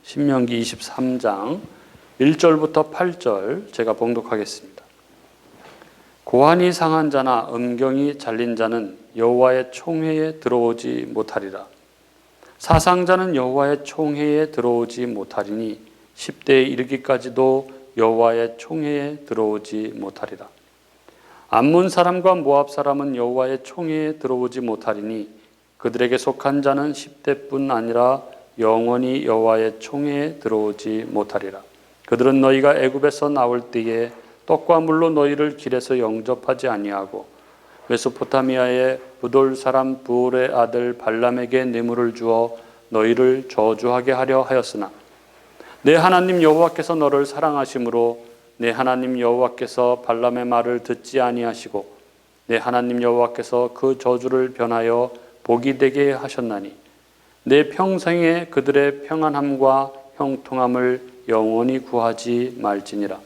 신명기 23장 1절부터 8절 제가 봉독하겠습니다. 고환이 상한 자나 음경이 잘린 자는 여호와의 총회에 들어오지 못하리라. 사상자는 여호와의 총회에 들어오지 못하리니 10대에 이르기까지도 여호와의 총회에 들어오지 못하리라. 암몬 사람과 모압 사람은 여호와의 총회에 들어오지 못하리니 그들에게 속한 자는 10대뿐 아니라 영원히 여호와의 총회에 들어오지 못하리라. 그들은 너희가 애굽에서 나올 때에 떡과 물로 너희를 길에서 영접하지 아니하고 메소포타미아의 부돌 사람 부올의 아들 발람에게 뇌물을 주어 너희를 저주하게 하려 하였으나 내 하나님 여호와께서 너를 사랑하심으로 내 하나님 여호와께서 발람의 말을 듣지 아니하시고 내 하나님 여호와께서 그 저주를 변하여 복이 되게 하셨나니 내 평생에 그들의 평안함과 형통함을 영원히 구하지 말지니라.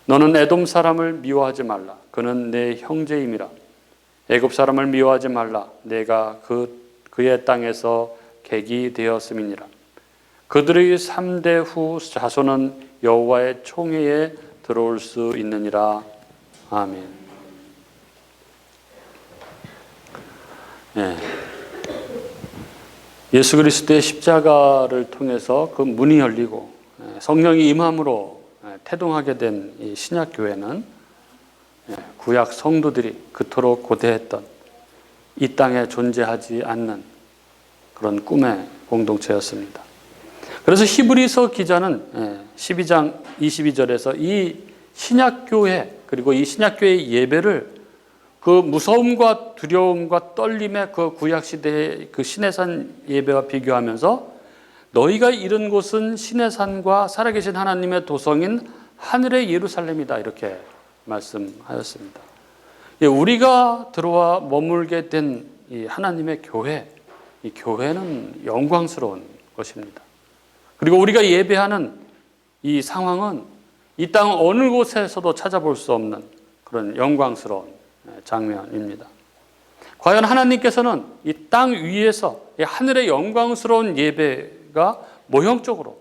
너는 에돔 사람을 미워하지 말라. 그는 내 형제임이라. 애굽 사람을 미워하지 말라. 내가 그의 땅에서 객이 되었음이니라. 그들의 3대 후 자손은 여호와의 총회에 들어올 수 있느니라. 아멘. 네. 예수 그리스도의 십자가를 통해서 그 문이 열리고 성령이 임함으로 태동하게 된 이 신약 교회는 구약 성도들이 그토록 고대했던 이 땅에 존재하지 않는 그런 꿈의 공동체였습니다. 그래서 히브리서 기자는 12장 22절에서 이 신약교회 그리고 이 신약교회의 예배를 그 무서움과 두려움과 떨림의 그 구약시대의 그 시내산 예배와 비교하면서 너희가 이른 곳은 시내산과 살아계신 하나님의 도성인 하늘의 예루살렘이다 이렇게 말씀하였습니다. 우리가 들어와 머물게 된 이 하나님의 교회, 이 교회는 영광스러운 것입니다. 그리고 우리가 예배하는 이 상황은 이 땅 어느 곳에서도 찾아볼 수 없는 그런 영광스러운 장면입니다. 과연 하나님께서는 이 땅 위에서 이 하늘의 영광스러운 예배가 모형적으로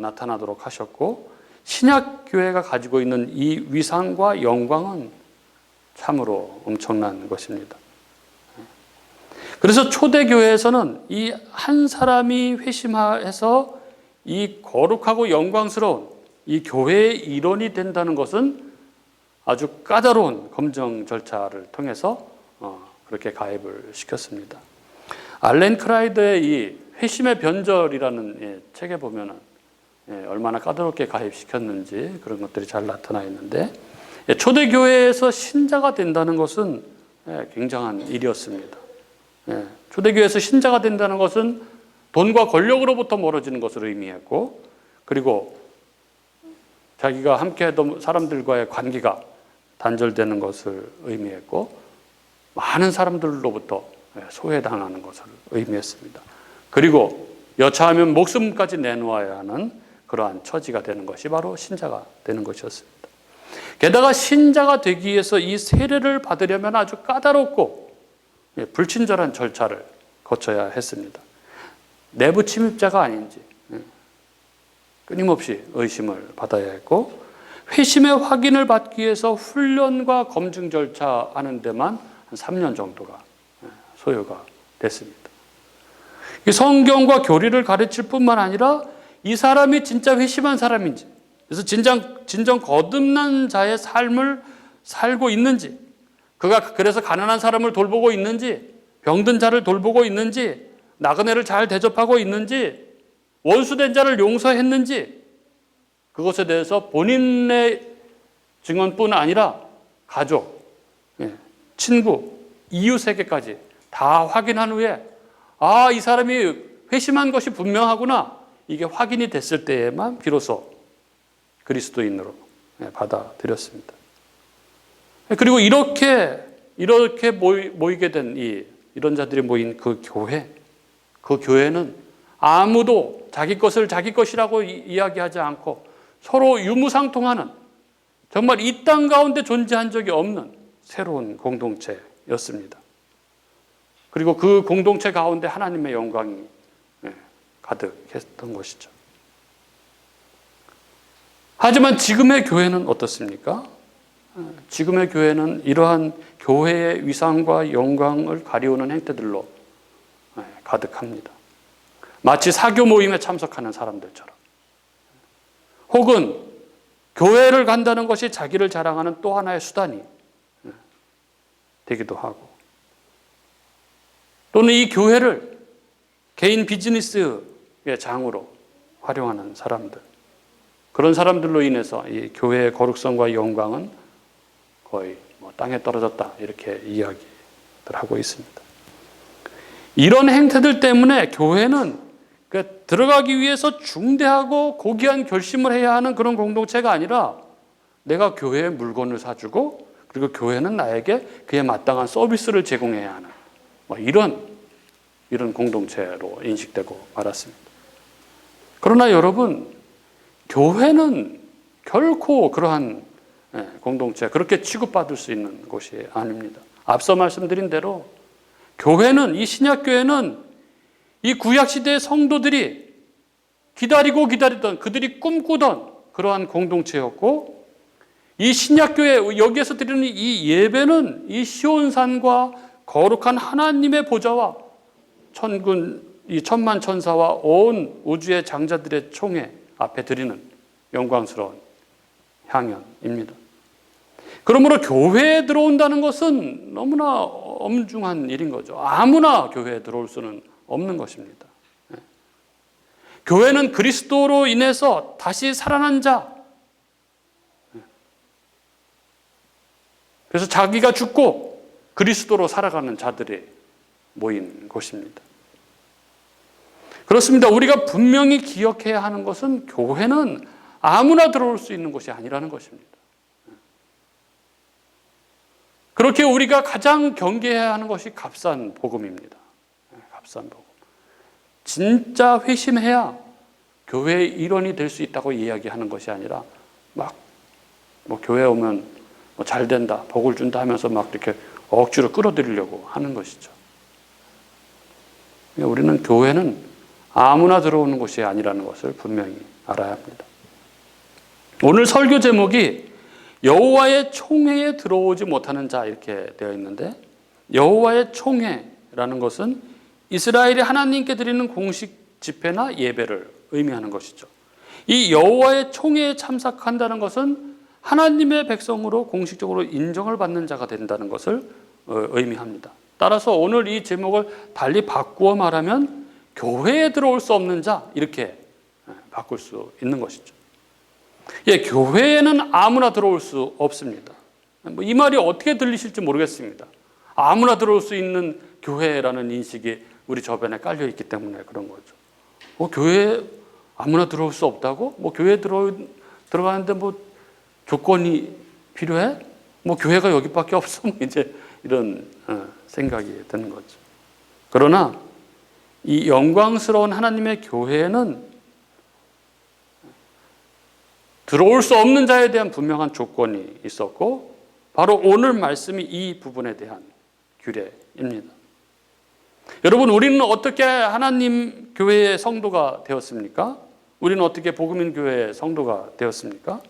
나타나도록 하셨고 신약교회가 가지고 있는 이 위상과 영광은 참으로 엄청난 것입니다. 그래서 초대교회에서는 이 한 사람이 회심해서 이 거룩하고 영광스러운 이 교회의 일원이 된다는 것은 아주 까다로운 검증 절차를 통해서 그렇게 가입을 시켰습니다. 알렌 크라이드의 이 회심의 변절이라는 책에 보면은 얼마나 까다롭게 가입시켰는지 그런 것들이 잘 나타나 있는데 초대교회에서 신자가 된다는 것은 굉장한 일이었습니다. 초대교회에서 신자가 된다는 것은 돈과 권력으로부터 멀어지는 것을 의미했고 그리고 자기가 함께했던 사람들과의 관계가 단절되는 것을 의미했고 많은 사람들로부터 소외당하는 것을 의미했습니다. 그리고 여차하면 목숨까지 내놓아야 하는 그러한 처지가 되는 것이 바로 신자가 되는 것이었습니다. 게다가 신자가 되기 위해서 이 세례를 받으려면 아주 까다롭고 불친절한 절차를 거쳐야 했습니다. 내부 침입자가 아닌지 끊임없이 의심을 받아야 했고 회심의 확인을 받기 위해서 훈련과 검증 절차 하는 데만 한 3년 정도가 소요가 됐습니다. 이 성경과 교리를 가르칠 뿐만 아니라 이 사람이 진짜 회심한 사람인지 그래서 진정 거듭난 자의 삶을 살고 있는지 그가 그래서 가난한 사람을 돌보고 있는지 병든 자를 돌보고 있는지 나그네를 잘 대접하고 있는지 원수된 자를 용서했는지 그것에 대해서 본인의 증언뿐 아니라 가족, 친구, 이웃에게까지 다 확인한 후에 이 사람이 회심한 것이 분명하구나 이게 확인이 됐을 때에만 비로소 그리스도인으로 받아들였습니다. 그리고 이렇게 모이게 된 이런 자들이 모인 그 교회는 아무도 자기 것을 자기 것이라고 이야기하지 않고 서로 유무상통하는 정말 이 땅 가운데 존재한 적이 없는 새로운 공동체였습니다. 그리고 그 공동체 가운데 하나님의 영광이 가득했던 것이죠. 하지만 지금의 교회는 어떻습니까? 지금의 교회는 이러한 교회의 위상과 영광을 가리우는 행태들로 가득합니다. 마치 사교 모임에 참석하는 사람들처럼, 혹은 교회를 간다는 것이 자기를 자랑하는 또 하나의 수단이 되기도 하고, 또는 이 교회를 개인 비즈니스의 장으로 활용하는 사람들, 그런 사람들로 인해서 이 교회의 거룩성과 영광은 거의 땅에 떨어졌다, 이렇게 이야기를 하고 있습니다. 이런 행태들 때문에 교회는 들어가기 위해서 중대하고 고귀한 결심을 해야 하는 그런 공동체가 아니라, 내가 교회에 물건을 사주고 그리고 교회는 나에게 그에 마땅한 서비스를 제공해야 하는 이런 공동체로 인식되고 말았습니다. 그러나 여러분, 교회는 결코 그러한 공동체, 그렇게 취급받을 수 있는 곳이 아닙니다. 앞서 말씀드린 대로 교회는, 이 신약교회는 이 구약시대의 성도들이 기다리고 기다리던, 그들이 꿈꾸던 그러한 공동체였고, 이 신약교회, 여기에서 드리는 이 예배는 이 시온산과 거룩한 하나님의 보좌와 이 천만 천사와 온 우주의 장자들의 총회 앞에 드리는 영광스러운 향연입니다. 그러므로 교회에 들어온다는 것은 너무나 엄중한 일인 거죠. 아무나 교회에 들어올 수는 없는 것입니다. 교회는 그리스도로 인해서 다시 살아난 자, 그래서 자기가 죽고 그리스도로 살아가는 자들이 모인 곳입니다. 그렇습니다. 우리가 분명히 기억해야 하는 것은 교회는 아무나 들어올 수 있는 곳이 아니라는 것입니다. 그렇게 우리가 가장 경계해야 하는 것이 값싼 복음입니다. 값싼 복음. 진짜 회심해야 교회의 일원이 될 수 있다고 이야기하는 것이 아니라, 교회 오면 잘 된다, 복을 준다 하면서 이렇게 억지로 끌어들이려고 하는 것이죠. 우리는 교회는 아무나 들어오는 곳이 아니라는 것을 분명히 알아야 합니다. 오늘 설교 제목이 여호와의 총회에 들어오지 못하는 자, 이렇게 되어 있는데, 여호와의 총회라는 것은 이스라엘이 하나님께 드리는 공식 집회나 예배를 의미하는 것이죠. 이 여호와의 총회에 참석한다는 것은 하나님의 백성으로 공식적으로 인정을 받는 자가 된다는 것을 의미합니다. 따라서 오늘 이 제목을 달리 바꾸어 말하면 교회에 들어올 수 없는 자, 이렇게 바꿀 수 있는 것이죠. 교회에는 아무나 들어올 수 없습니다. 이 말이 어떻게 들리실지 모르겠습니다. 아무나 들어올 수 있는 교회라는 인식이 우리 저변에 깔려 있기 때문에 그런 거죠. 교회에 아무나 들어올 수 없다고? 교회에 들어가는데 조건이 필요해? 교회가 여기밖에 없어? 이제 이런 생각이 드는 거죠. 그러나 이 영광스러운 하나님의 교회에는 들어올 수 없는 자에 대한 분명한 조건이 있었고, 바로 오늘 말씀이 이 부분에 대한 규례입니다. 여러분, 우리는 어떻게 하나님 교회의 성도가 되었습니까? 우리는 어떻게 복음인 교회의 성도가 되었습니까?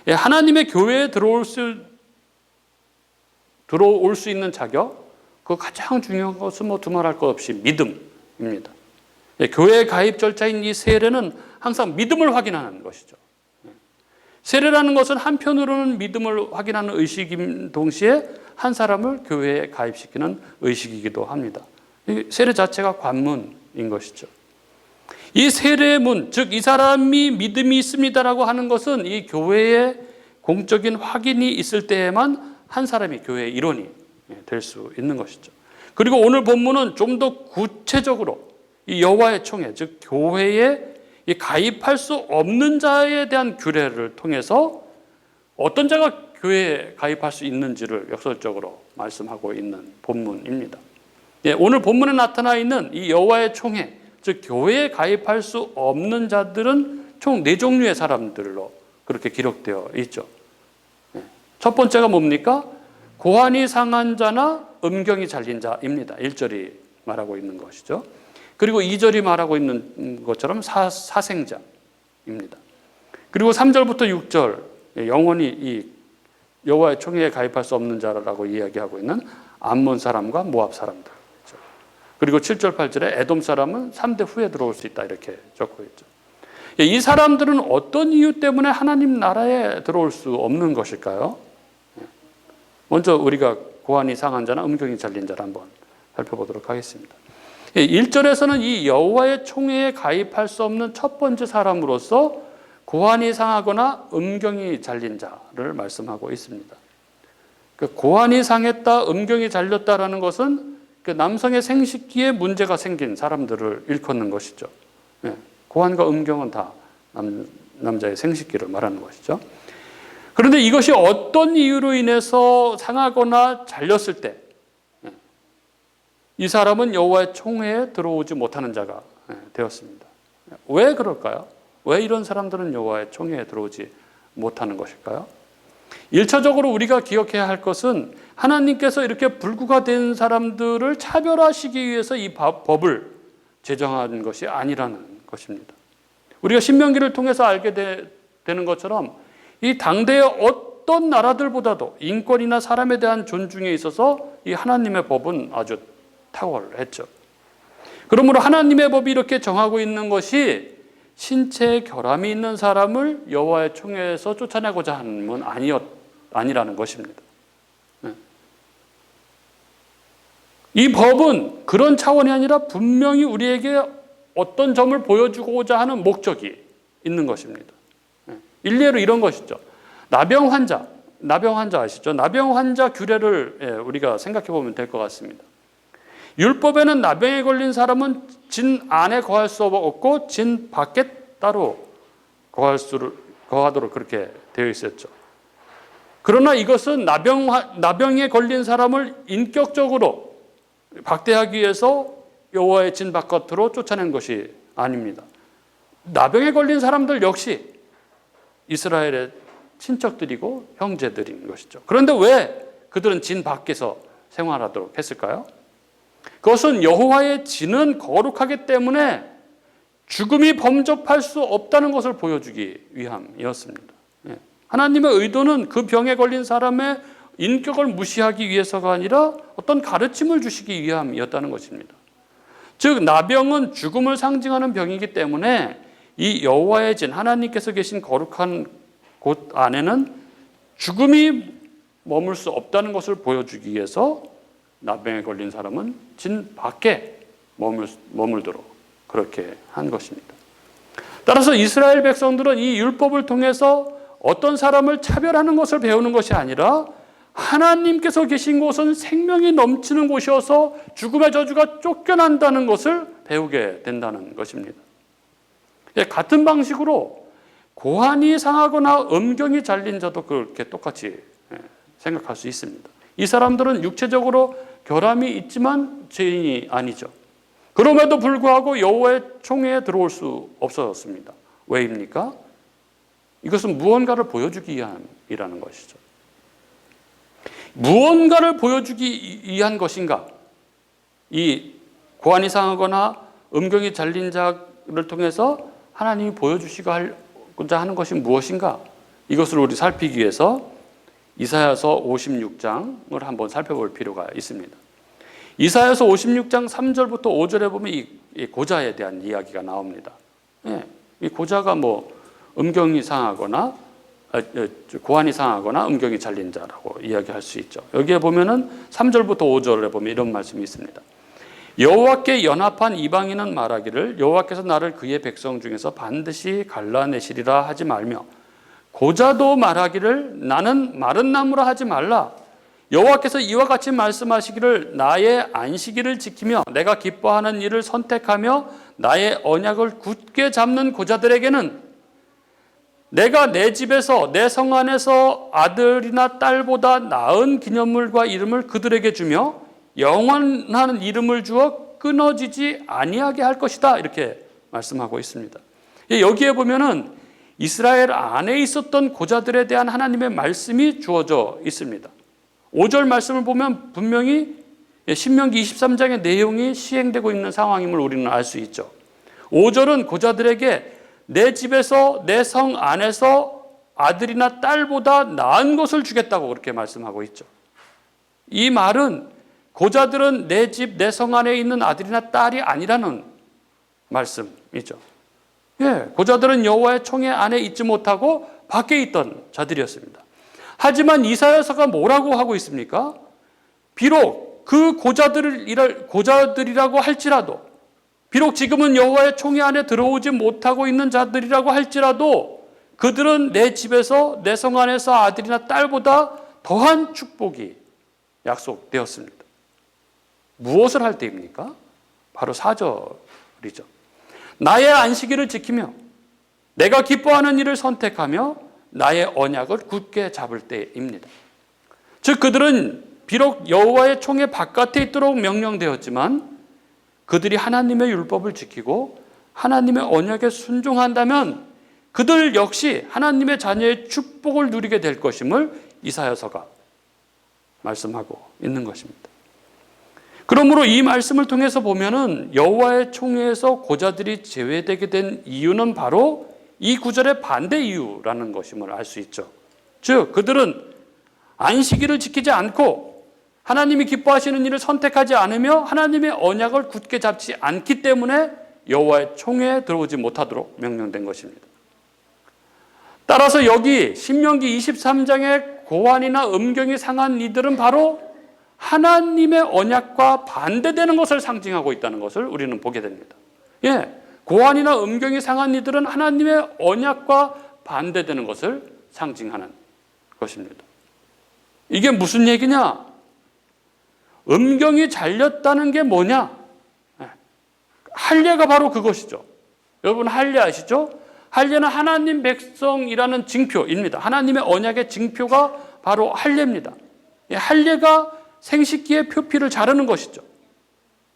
하나님의 교회에 들어올 수 있는 자격, 그 가장 중요한 것은 두말할 것 없이 믿음입니다. 교회 가입 절차인 이 세례는 항상 믿음을 확인하는 것이죠. 세례라는 것은 한편으로는 믿음을 확인하는 의식인 동시에 한 사람을 교회에 가입시키는 의식이기도 합니다. 세례 자체가 관문인 것이죠. 이 세례의 문, 즉 이 사람이 믿음이 있습니다라고 하는 것은 이 교회의 공적인 확인이 있을 때에만 한 사람이 교회의 일원이 될 수 있는 것이죠. 그리고 오늘 본문은 좀 더 구체적으로 이 여호와의 총회, 즉 교회에 가입할 수 없는 자에 대한 규례를 통해서 어떤 자가 교회에 가입할 수 있는지를 역설적으로 말씀하고 있는 본문입니다. 오늘 본문에 나타나 있는 이 여호와의 총회, 즉 교회에 가입할 수 없는 자들은 총 4종류의 사람들로 그렇게 기록되어 있죠. 첫 번째가 뭡니까? 고환이 상한 자나 음경이 잘린 자입니다. 1절이 말하고 있는 것이죠. 그리고 2절이 말하고 있는 것처럼 사생자입니다. 그리고 3절부터 6절 영원히 이 여호와의 총회에 가입할 수 없는 자라고 이야기하고 있는 암몬 사람과 모압 사람들. 그리고 7절 8절에 에돔 사람은 3대 후에 들어올 수 있다 이렇게 적고 있죠. 이 사람들은 어떤 이유 때문에 하나님 나라에 들어올 수 없는 것일까요? 먼저 우리가 고환이 상한 자나 음경이 잘린 자를 한번 살펴보도록 하겠습니다. 1절에서는 이 여호와의 총회에 가입할 수 없는 첫 번째 사람으로서 고환이 상하거나 음경이 잘린 자를 말씀하고 있습니다. 고환이 상했다, 음경이 잘렸다라는 것은 그 남성의 생식기에 문제가 생긴 사람들을 일컫는 것이죠. 고환과 음경은 다 남자의 생식기를 말하는 것이죠. 그런데 이것이 어떤 이유로 인해서 상하거나 잘렸을 때 이 사람은 여호와의 총회에 들어오지 못하는 자가 되었습니다. 왜 그럴까요? 왜 이런 사람들은 여호와의 총회에 들어오지 못하는 것일까요? 1차적으로 우리가 기억해야 할 것은 하나님께서 이렇게 불구가 된 사람들을 차별하시기 위해서 이 법을 제정한 것이 아니라는 것입니다. 우리가 신명기를 통해서 알게 되는 것처럼 이 당대의 어떤 나라들보다도 인권이나 사람에 대한 존중에 있어서 이 하나님의 법은 아주 탁월했죠. 그러므로 하나님의 법이 이렇게 정하고 있는 것이 신체에 결함이 있는 사람을 여호와의 총회에서 쫓아내고자 하는 건 아니라는 것입니다. 이 법은 그런 차원이 아니라 분명히 우리에게 어떤 점을 보여주고자 하는 목적이 있는 것입니다. 일례로 이런 것이죠. 나병 환자 아시죠? 나병 환자 규례를 우리가 생각해 보면 될 것 같습니다. 율법에는 나병에 걸린 사람은 진 안에 거할 수 없고 진 밖에 따로 거하도록 그렇게 되어 있었죠. 그러나 이것은 나병에 걸린 사람을 인격적으로 박대하기 위해서 여호와의 진 바깥으로 쫓아낸 것이 아닙니다. 나병에 걸린 사람들 역시 이스라엘의 친척들이고 형제들인 것이죠. 그런데 왜 그들은 진 밖에서 생활하도록 했을까요? 그것은 여호와의 진은 거룩하기 때문에 죽음이 범접할 수 없다는 것을 보여주기 위함이었습니다. 하나님의 의도는 그 병에 걸린 사람의 인격을 무시하기 위해서가 아니라 어떤 가르침을 주시기 위함이었다는 것입니다. 즉 나병은 죽음을 상징하는 병이기 때문에 이 여호와의 진, 하나님께서 계신 거룩한 곳 안에는 죽음이 머물 수 없다는 것을 보여주기 위해서 나병에 걸린 사람은 진 밖에 머물도록 그렇게 한 것입니다. 따라서 이스라엘 백성들은 이 율법을 통해서 어떤 사람을 차별하는 것을 배우는 것이 아니라 하나님께서 계신 곳은 생명이 넘치는 곳이어서 죽음의 저주가 쫓겨난다는 것을 배우게 된다는 것입니다. 같은 방식으로 고환이 상하거나 음경이 잘린 자도 그렇게 똑같이 생각할 수 있습니다. 이 사람들은 육체적으로 결함이 있지만 죄인이 아니죠. 그럼에도 불구하고 여호와의 총회에 들어올 수 없었습니다. 왜입니까? 이것은 무언가를 보여주기 위함이라는 것이죠. 무언가를 보여주기 위한 것인가? 이 고환이 상하거나 음경이 잘린 자를 통해서 하나님이 보여주시고자 하는 것이 무엇인가? 이것을 우리 살피기 위해서 이사야서 56장을 한번 살펴볼 필요가 있습니다. 이사야서 56장 3절부터 5절에 보면 이 고자에 대한 이야기가 나옵니다. 이 고자가 음경이 상하거나 고환이 상하거나 음경이 잘린 자라고 이야기할 수 있죠. 여기에 보면은 3절부터 5절에 보면 이런 말씀이 있습니다. 여호와께 연합한 이방인은 말하기를 여호와께서 나를 그의 백성 중에서 반드시 갈라내시리라 하지 말며 고자도 말하기를 나는 마른 나무라 하지 말라. 여호와께서 이와 같이 말씀하시기를 나의 안식일을 지키며 내가 기뻐하는 일을 선택하며 나의 언약을 굳게 잡는 고자들에게는 내가 내 집에서 내 성 안에서 아들이나 딸보다 나은 기념물과 이름을 그들에게 주며 영원한 이름을 주어 끊어지지 아니하게 할 것이다. 이렇게 말씀하고 있습니다. 여기에 보면은 이스라엘 안에 있었던 고자들에 대한 하나님의 말씀이 주어져 있습니다. 5절 말씀을 보면 분명히 신명기 23장의 내용이 시행되고 있는 상황임을 우리는 알 수 있죠. 5절은 고자들에게 내 집에서 내 성 안에서 아들이나 딸보다 나은 것을 주겠다고 그렇게 말씀하고 있죠. 이 말은 고자들은 내 집, 내 성 안에 있는 아들이나 딸이 아니라는 말씀이죠. 예, 고자들은 여호와의 총회 안에 있지 못하고 밖에 있던 자들이었습니다. 하지만 이사야서가 뭐라고 하고 있습니까? 비록 그 고자들이라고 할지라도, 비록 지금은 여호와의 총회 안에 들어오지 못하고 있는 자들이라고 할지라도 그들은 내 집에서 내 성 안에서 아들이나 딸보다 더한 축복이 약속되었습니다. 무엇을 할 때입니까? 바로 4절이죠. 나의 안식일을 지키며 내가 기뻐하는 일을 선택하며 나의 언약을 굳게 잡을 때입니다. 즉 그들은 비록 여호와의 총회 바깥에 있도록 명령되었지만 그들이 하나님의 율법을 지키고 하나님의 언약에 순종한다면 그들 역시 하나님의 자녀의 축복을 누리게 될 것임을 이사야서가 말씀하고 있는 것입니다. 그러므로 이 말씀을 통해서 보면은 여호와의 총회에서 고자들이 제외되게 된 이유는 바로 이 구절의 반대 이유라는 것임을 알 수 있죠. 즉 그들은 안식일을 지키지 않고 하나님이 기뻐하시는 일을 선택하지 않으며 하나님의 언약을 굳게 잡지 않기 때문에 여호와의 총회에 들어오지 못하도록 명령된 것입니다. 따라서 여기 신명기 23장의 고환이나 음경이 상한 이들은 바로 하나님의 언약과 반대되는 것을 상징하고 있다는 것을 우리는 보게 됩니다. 예, 고환이나 음경이 상한 이들은 하나님의 언약과 반대되는 것을 상징하는 것입니다. 이게 무슨 얘기냐? 음경이 잘렸다는 게 뭐냐? 할례가 바로 그것이죠. 여러분 할례 아시죠? 할례는 하나님 백성이라는 징표입니다. 하나님의 언약의 징표가 바로 할례입니다. 할례가 생식기의 표피를 자르는 것이죠.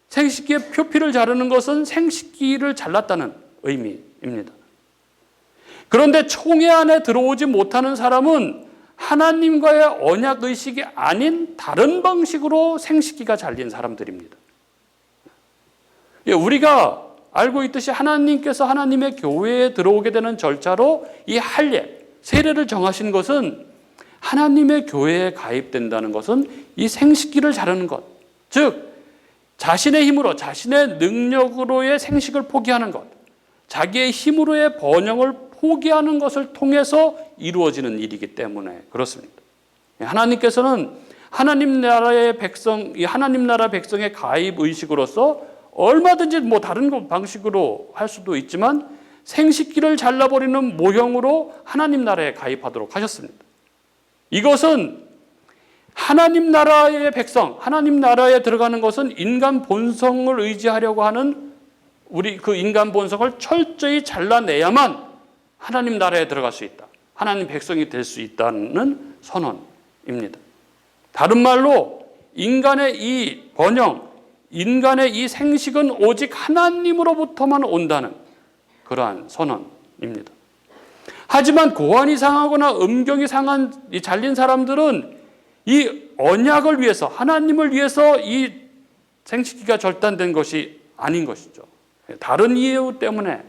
생식기의 표피를 자르는 것은 생식기를 잘랐다는 의미입니다. 그런데 총회 안에 들어오지 못하는 사람은 하나님과의 언약 의식이 아닌 다른 방식으로 생식기가 잘린 사람들입니다. 우리가 알고 있듯이 하나님께서 하나님의 교회에 들어오게 되는 절차로 이 할례, 세례를 정하신 것은 하나님의 교회에 가입된다는 것은 이 생식기를 자르는 것, 즉 자신의 힘으로 자신의 능력으로의 생식을 포기하는 것, 자기의 힘으로의 번영을 포기하는 것을 통해서 이루어지는 일이기 때문에 그렇습니다. 하나님께서는 하나님 나라의 백성, 이 하나님 나라 백성의 가입 의식으로서 얼마든지 다른 방식으로 할 수도 있지만 생식기를 잘라버리는 모형으로 하나님 나라에 가입하도록 하셨습니다. 이것은 하나님 나라의 백성, 하나님 나라에 들어가는 것은 인간 본성을 의지하려고 하는 우리 그 인간 본성을 철저히 잘라내야만 하나님 나라에 들어갈 수 있다. 하나님 백성이 될 수 있다는 선언입니다. 다른 말로 인간의 이 번영, 인간의 이 생식은 오직 하나님으로부터만 온다는 그러한 선언입니다. 하지만 고환이 상하거나 음경이 상한 이 잘린 사람들은 이 언약을 위해서, 하나님을 위해서 이 생식기가 절단된 것이 아닌 것이죠. 다른 이유 때문에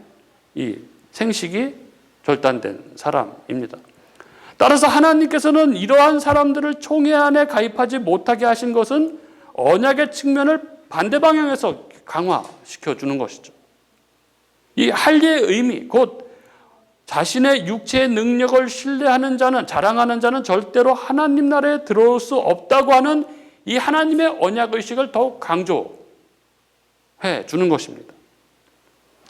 이 생식이 절단된 사람입니다. 따라서 하나님께서는 이러한 사람들을 총회 안에 가입하지 못하게 하신 것은 언약의 측면을 반대 방향에서 강화시켜 주는 것이죠. 이 할례의 의미, 곧 자신의 육체의 능력을 신뢰하는 자는, 자랑하는 자는 절대로 하나님 나라에 들어올 수 없다고 하는 이 하나님의 언약의식을 더욱 강조해 주는 것입니다.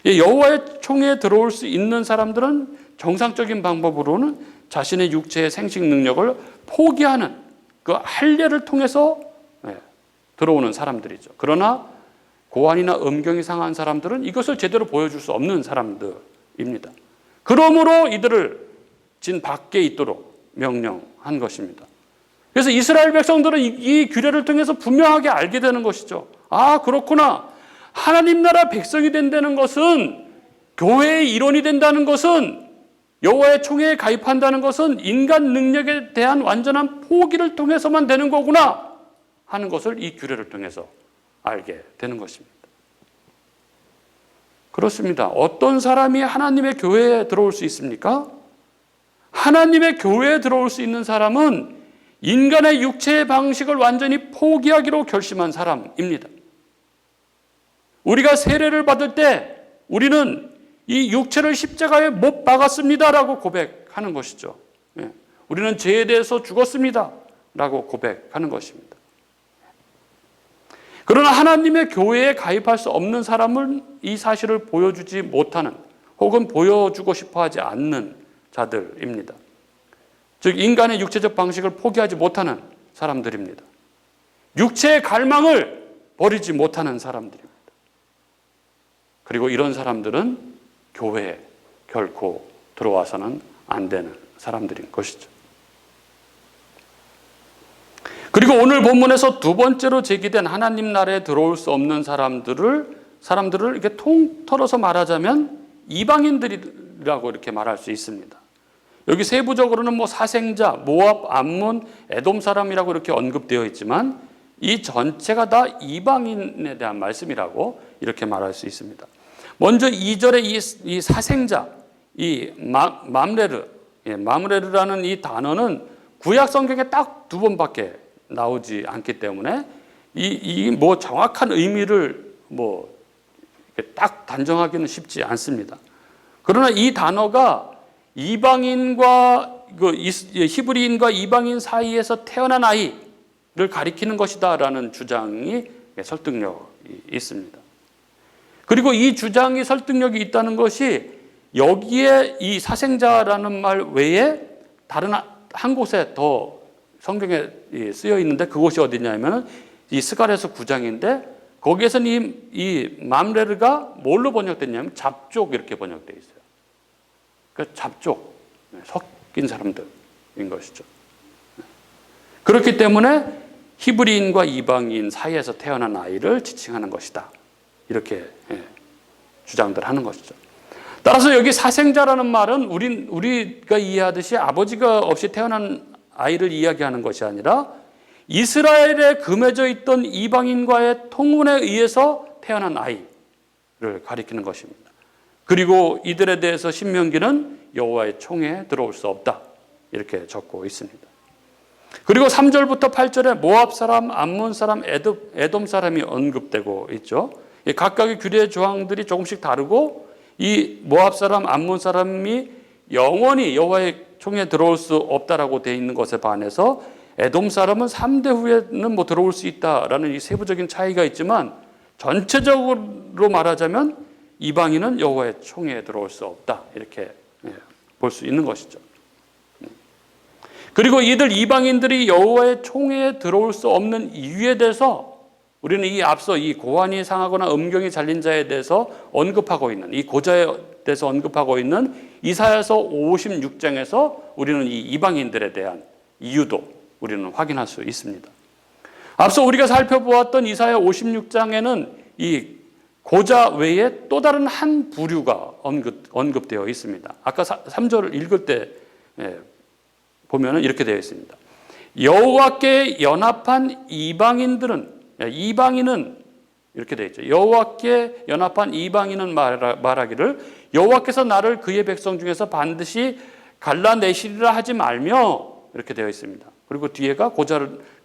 여호와의 총회에 들어올 수 있는 사람들은 정상적인 방법으로는 자신의 육체의 생식 능력을 포기하는 그 할례를 통해서 들어오는 사람들이죠. 그러나 고환이나 음경이 상한 사람들은 이것을 제대로 보여줄 수 없는 사람들입니다. 그러므로 이들을 진 밖에 있도록 명령한 것입니다. 그래서 이스라엘 백성들은 이 규례를 통해서 분명하게 알게 되는 것이죠. 아, 그렇구나. 하나님 나라 백성이 된다는 것은, 교회의 일원이 된다는 것은, 여호와의 총회에 가입한다는 것은 인간 능력에 대한 완전한 포기를 통해서만 되는 거구나 하는 것을 이 규례를 통해서 알게 되는 것입니다. 그렇습니다. 어떤 사람이 하나님의 교회에 들어올 수 있습니까? 하나님의 교회에 들어올 수 있는 사람은 인간의 육체의 방식을 완전히 포기하기로 결심한 사람입니다. 우리가 세례를 받을 때 우리는 이 육체를 십자가에 못 박았습니다라고 고백하는 것이죠. 우리는 죄에 대해서 죽었습니다라고 고백하는 것입니다. 그러나 하나님의 교회에 가입할 수 없는 사람은 이 사실을 보여주지 못하는 혹은 보여주고 싶어하지 않는 자들입니다. 즉 인간의 육체적 방식을 포기하지 못하는 사람들입니다. 육체의 갈망을 버리지 못하는 사람들입니다. 그리고 이런 사람들은 교회에 결코 들어와서는 안 되는 사람들인 것이죠. 그리고 오늘 본문에서 두 번째로 제기된 하나님 나라에 들어올 수 없는 사람들을 이렇게 통틀어서 말하자면 이방인들이라고 이렇게 말할 수 있습니다. 여기 세부적으로는 사생자, 모압, 암몬, 에돔 사람이라고 이렇게 언급되어 있지만 이 전체가 다 이방인에 대한 말씀이라고 이렇게 말할 수 있습니다. 먼저 2절의 이 사생자, 이 맘레르라는 이 단어는 구약 성경에 딱 두 번밖에 나오지 않기 때문에 이 정확한 의미를 딱 단정하기는 쉽지 않습니다. 그러나 이 단어가 이방인과 히브리인과 이방인 사이에서 태어난 아이를 가리키는 것이다라는 주장이 설득력이 있습니다. 그리고 이 주장이 설득력이 있다는 것이 여기에 이 사생자라는 말 외에 다른 한 곳에 더 성경에 쓰여 있는데 그곳이 어디냐면 이 스가랴서 9장인데 거기에서는 이 맘레르가 뭘로 번역됐냐면 잡족 이렇게 번역되어 있어요. 그러니까 잡족, 섞인 사람들인 것이죠. 그렇기 때문에 히브리인과 이방인 사이에서 태어난 아이를 지칭하는 것이다. 이렇게 주장들 하는 것이죠. 따라서 여기 사생자라는 말은 우리가 이해하듯이 아버지가 없이 태어난 아이를 이야기하는 것이 아니라 이스라엘에 금해져 있던 이방인과의 통혼에 의해서 태어난 아이를 가리키는 것입니다. 그리고 이들에 대해서 신명기는 여호와의 총회에 들어올 수 없다. 이렇게 적고 있습니다. 그리고 3절부터 8절에 모압 사람, 암몬 사람, 에돔 사람이 언급되고 있죠. 각각의 규례 조항들이 조금씩 다르고 이 모압 사람, 암몬 사람이 영원히 여호와의 총회에 들어올 수 없다라고 되어 있는 것에 반해서 에돔 사람은 3대 후에는 들어올 수 있다라는 이 세부적인 차이가 있지만 전체적으로 말하자면 이방인은 여호와의 총회에 들어올 수 없다. 이렇게 볼 수 있는 것이죠. 그리고 이들 이방인들이 여호와의 총회에 들어올 수 없는 이유에 대해서 우리는 이 앞서 이 고환이 상하거나 음경이 잘린 자에 대해서 언급하고 있는 이 고자에 대해서 언급하고 있는 이사야서 56장에서 우리는 이 이방인들에 대한 이유도 우리는 확인할 수 있습니다. 앞서 우리가 살펴보았던 이사야 56장에는 이 고자 외에 또 다른 한 부류가 언급되어 있습니다. 아까 3절을 읽을 때 보면 이렇게 되어 있습니다. 여호와께 연합한 이방인은 이렇게 되어 있죠. 여호와께 연합한 이방인은 말하기를 여호와께서 나를 그의 백성 중에서 반드시 갈라내시리라 하지 말며 이렇게 되어 있습니다. 그리고 뒤에가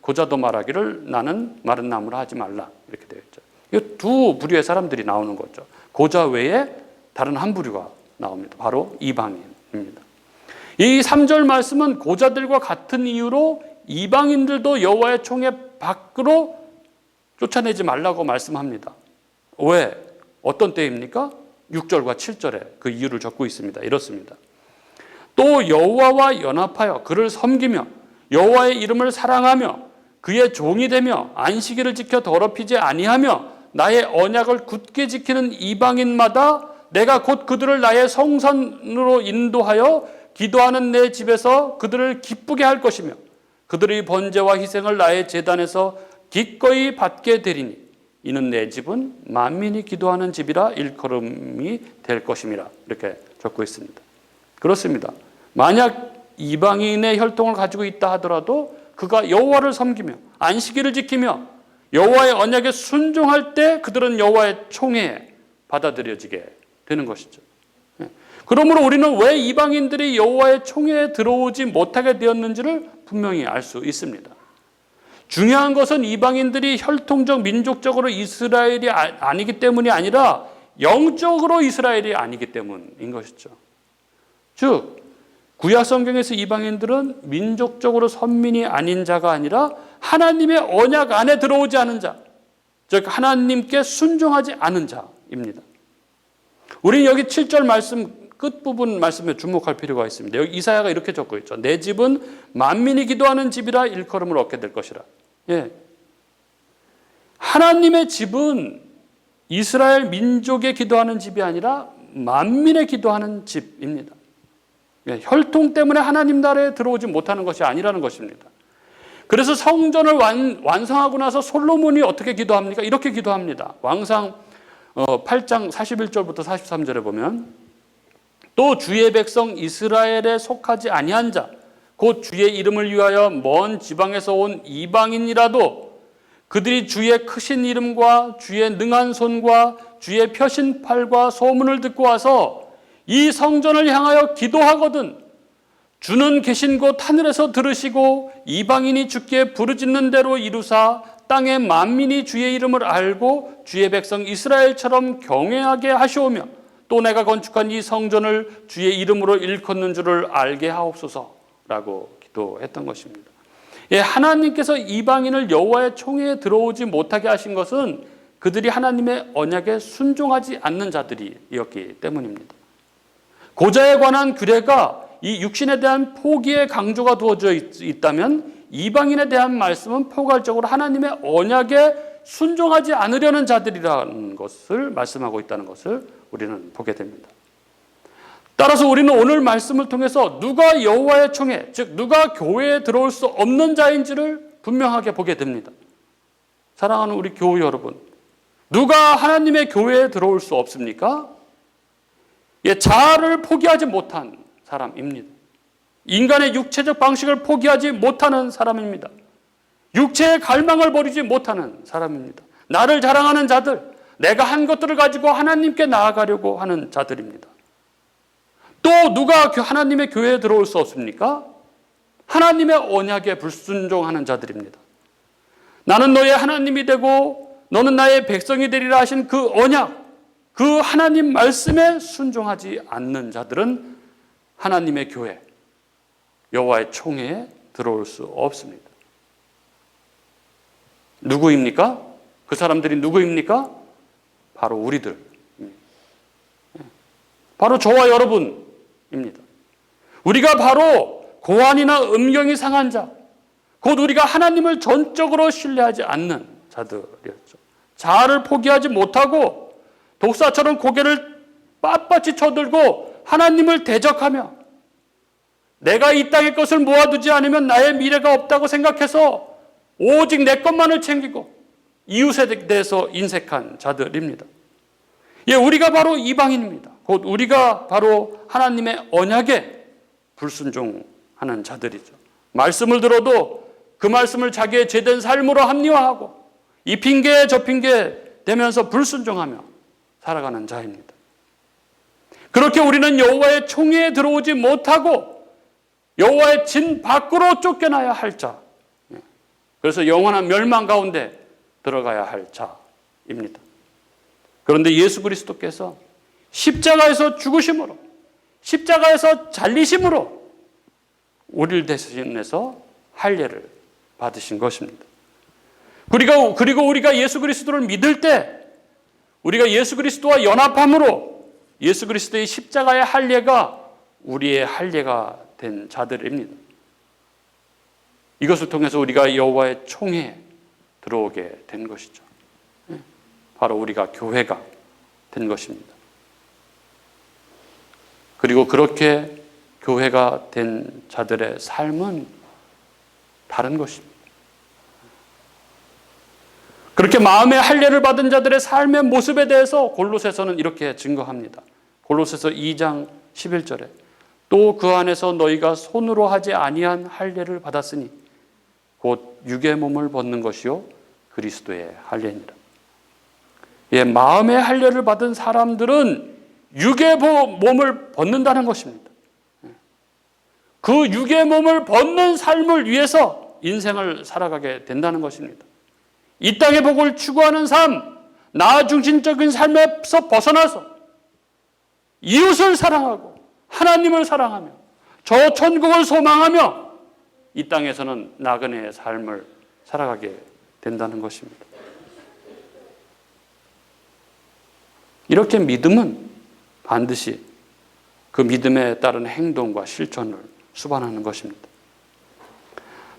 고자도 말하기를 나는 마른 나무라 하지 말라 이렇게 되어 있죠. 이 두 부류의 사람들이 나오는 거죠. 고자 외에 다른 한 부류가 나옵니다. 바로 이방인입니다. 이 3절 말씀은 고자들과 같은 이유로 이방인들도 여호와의 총회 밖으로 쫓아내지 말라고 말씀합니다. 왜? 어떤 때입니까? 6절과 7절에 그 이유를 적고 있습니다. 이렇습니다. 또 여호와와 연합하여 그를 섬기며 여호와의 이름을 사랑하며 그의 종이 되며 안식일을 지켜 더럽히지 아니하며 나의 언약을 굳게 지키는 이방인마다 내가 곧 그들을 나의 성산으로 인도하여 기도하는 내 집에서 그들을 기쁘게 할 것이며 그들의 번제와 희생을 나의 제단에서 기꺼이 받게 되리니 이는 내 집은 만민이 기도하는 집이라 일컬음이 될 것임이라 이렇게 적고 있습니다. 그렇습니다. 만약 이방인의 혈통을 가지고 있다 하더라도 그가 여호와를 섬기며 안식일을 지키며 여호와의 언약에 순종할 때 그들은 여호와의 총회에 받아들여지게 되는 것이죠. 그러므로 우리는 왜 이방인들이 여호와의 총회에 들어오지 못하게 되었는지를 분명히 알 수 있습니다. 중요한 것은 이방인들이 혈통적, 민족적으로 이스라엘이 아니기 때문이 아니라 영적으로 이스라엘이 아니기 때문인 것이죠. 즉 구약 성경에서 이방인들은 민족적으로 선민이 아닌 자가 아니라 하나님의 언약 안에 들어오지 않은 자, 즉 하나님께 순종하지 않은 자입니다. 우리는 여기 7절 말씀 끝부분 말씀에 주목할 필요가 있습니다. 여기 이사야가 이렇게 적고 있죠. 내 집은 만민이 기도하는 집이라 일컬음을 얻게 될 것이라. 예. 하나님의 집은 이스라엘 민족의 기도하는 집이 아니라 만민의 기도하는 집입니다. 예. 혈통 때문에 하나님 나라에 들어오지 못하는 것이 아니라는 것입니다. 그래서 성전을 완성하고 나서 솔로몬이 어떻게 기도합니까? 이렇게 기도합니다. 왕상 8장 41절부터 43절에 보면 또 주의 백성 이스라엘에 속하지 아니한 자, 곧 주의 이름을 위하여 먼 지방에서 온 이방인이라도 그들이 주의 크신 이름과 주의 능한 손과 주의 펴신 팔과 소문을 듣고 와서 이 성전을 향하여 기도하거든 주는 계신 곳 하늘에서 들으시고 이방인이 주께 부르짖는 대로 이루사 땅의 만민이 주의 이름을 알고 주의 백성 이스라엘처럼 경외하게 하시오며 또 내가 건축한 이 성전을 주의 이름으로 일컫는 줄을 알게 하옵소서라고 기도했던 것입니다. 예, 하나님께서 이방인을 여호와의 총회에 들어오지 못하게 하신 것은 그들이 하나님의 언약에 순종하지 않는 자들이었기 때문입니다. 고자에 관한 규례가 이 육신에 대한 포기의 강조가 두어져 있다면 이방인에 대한 말씀은 포괄적으로 하나님의 언약에 순종하지 않으려는 자들이라는 것을 말씀하고 있다는 것을 우리는 보게 됩니다. 따라서 우리는 오늘 말씀을 통해서 누가 여호와의 총회, 즉 누가 교회에 들어올 수 없는 자인지를 분명하게 보게 됩니다. 사랑하는 우리 교우 여러분, 누가 하나님의 교회에 들어올 수 없습니까? 예, 자아를 포기하지 못한 사람입니다. 인간의 육체적 방식을 포기하지 못하는 사람입니다. 육체의 갈망을 버리지 못하는 사람입니다. 나를 자랑하는 자들, 내가 한 것들을 가지고 하나님께 나아가려고 하는 자들입니다. 또 누가 하나님의 교회에 들어올 수 없습니까? 하나님의 언약에 불순종하는 자들입니다. 나는 너의 하나님이 되고 너는 나의 백성이 되리라 하신 그 언약, 그 하나님 말씀에 순종하지 않는 자들은 하나님의 교회, 여호와의 총회에 들어올 수 없습니다. 누구입니까? 그 사람들이 누구입니까? 바로 우리들. 바로 저와 여러분입니다. 우리가 바로 고안이나 음경이 상한 자, 곧 우리가 하나님을 전적으로 신뢰하지 않는 자들이었죠. 자아를 포기하지 못하고 독사처럼 고개를 빳빳이 쳐들고 하나님을 대적하며 내가 이 땅의 것을 모아두지 않으면 나의 미래가 없다고 생각해서 오직 내 것만을 챙기고 이웃에 대해서 인색한 자들입니다. 예, 우리가 바로 이방인입니다. 곧 우리가 바로 하나님의 언약에 불순종하는 자들이죠. 말씀을 들어도 그 말씀을 자기의 죄된 삶으로 합리화하고 이 핑계 저 핑계 대면서 불순종하며 살아가는 자입니다. 그렇게 우리는 여호와의 총회에 들어오지 못하고 여호와의 진 밖으로 쫓겨나야 할 자, 그래서 영원한 멸망 가운데 들어가야 할 자입니다. 그런데 예수 그리스도께서 십자가에서 죽으심으로, 십자가에서 잘리심으로 우리를 대신해서 할례를 받으신 것입니다. 그리고 우리가 예수 그리스도를 믿을 때 우리가 예수 그리스도와 연합함으로 예수 그리스도의 십자가의 할례가 우리의 할례가 된 자들입니다. 이것을 통해서 우리가 여호와의 총회에 들어오게 된 것이죠. 바로 우리가 교회가 된 것입니다. 그리고 그렇게 교회가 된 자들의 삶은 다른 것입니다. 그렇게 마음의 할례를 받은 자들의 삶의 모습에 대해서 골로새서는 이렇게 증거합니다. 골로새서 2장 11절에 또 그 안에서 너희가 손으로 하지 아니한 할례를 받았으니 곧 육의 몸을 벗는 것이요 그리스도의 할례니라. 마음의 할례를 받은 사람들은 육의 몸을 벗는다는 것입니다. 그 육의 몸을 벗는 삶을 위해서 인생을 살아가게 된다는 것입니다. 이 땅의 복을 추구하는 삶, 나 중심적인 삶에서 벗어나서 이웃을 사랑하고 하나님을 사랑하며 저 천국을 소망하며 이 땅에서는 나그네의 삶을 살아가게 된다는 것입니다. 이렇게 믿음은 반드시 그 믿음에 따른 행동과 실천을 수반하는 것입니다.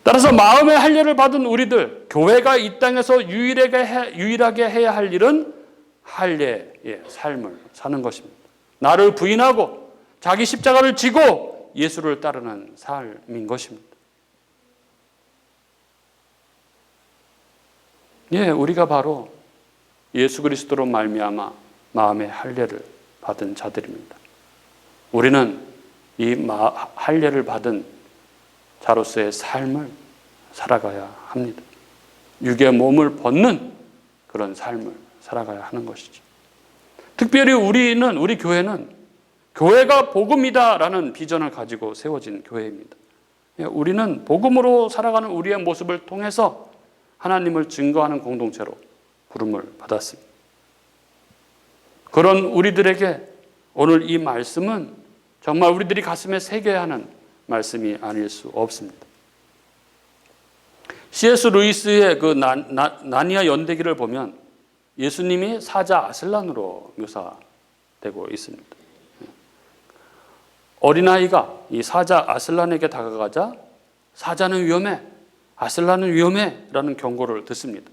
따라서 마음의 할례를 받은 우리들, 교회가 이 땅에서 유일하게 해야 할 일은 할례의 삶을 사는 것입니다. 나를 부인하고 자기 십자가를 지고 예수를 따르는 삶인 것입니다. 우리가 바로 예수 그리스도로 말미암아 마음의 할례를 받은 자들입니다. 우리는 이 할례를 받은 자로서의 삶을 살아가야 합니다. 육의 몸을 벗는 그런 삶을 살아가야 하는 것이죠. 특별히 우리 교회는 교회가 복음이다라는 비전을 가지고 세워진 교회입니다. 우리는 복음으로 살아가는 우리의 모습을 통해서 하나님을 증거하는 공동체로 부름을 받았습니다. 그런 우리들에게 오늘 이 말씀은 정말 우리들이 가슴에 새겨야 하는 말씀이 아닐 수 없습니다. C.S. 루이스의 그 나니아 연대기를 보면 예수님이 사자 아슬란으로 묘사되고 있습니다. 어린아이가 이 사자 아슬란에게 다가가자 사자는 위험해, 아슬란은 위험해 라는 경고를 듣습니다.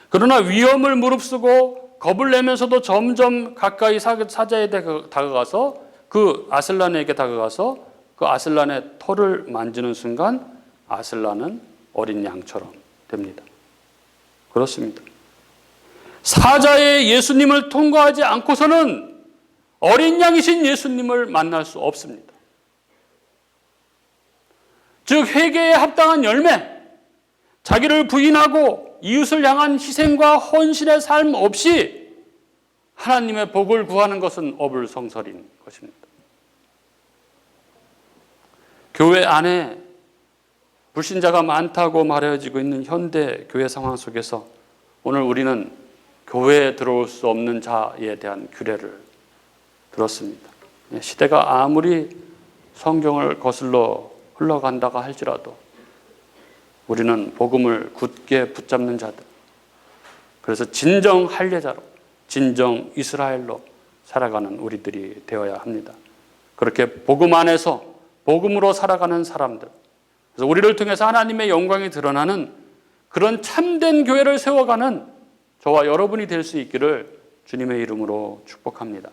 그러나 위험을 무릅쓰고 겁을 내면서도 점점 가까이 사자에 다가가서 그 아슬란에게 다가가서 그 아슬란의 털을 만지는 순간 아슬란은 어린 양처럼 됩니다. 그렇습니다. 사자의 예수님을 통과하지 않고서는 어린 양이신 예수님을 만날 수 없습니다. 즉 회개에 합당한 열매, 자기를 부인하고 이웃을 향한 희생과 헌신의 삶 없이 하나님의 복을 구하는 것은 어불성설인 것입니다. 교회 안에 불신자가 많다고 말해지고 있는 현대 교회 상황 속에서 오늘 우리는 교회에 들어올 수 없는 자에 대한 규례를 들었습니다. 시대가 아무리 성경을 거슬러 흘러간다고 할지라도 우리는 복음을 굳게 붙잡는 자들, 그래서 진정 할례자로, 진정 이스라엘로 살아가는 우리들이 되어야 합니다. 그렇게 복음 안에서 복음으로 살아가는 사람들, 그래서 우리를 통해서 하나님의 영광이 드러나는 그런 참된 교회를 세워가는 저와 여러분이 될 수 있기를 주님의 이름으로 축복합니다.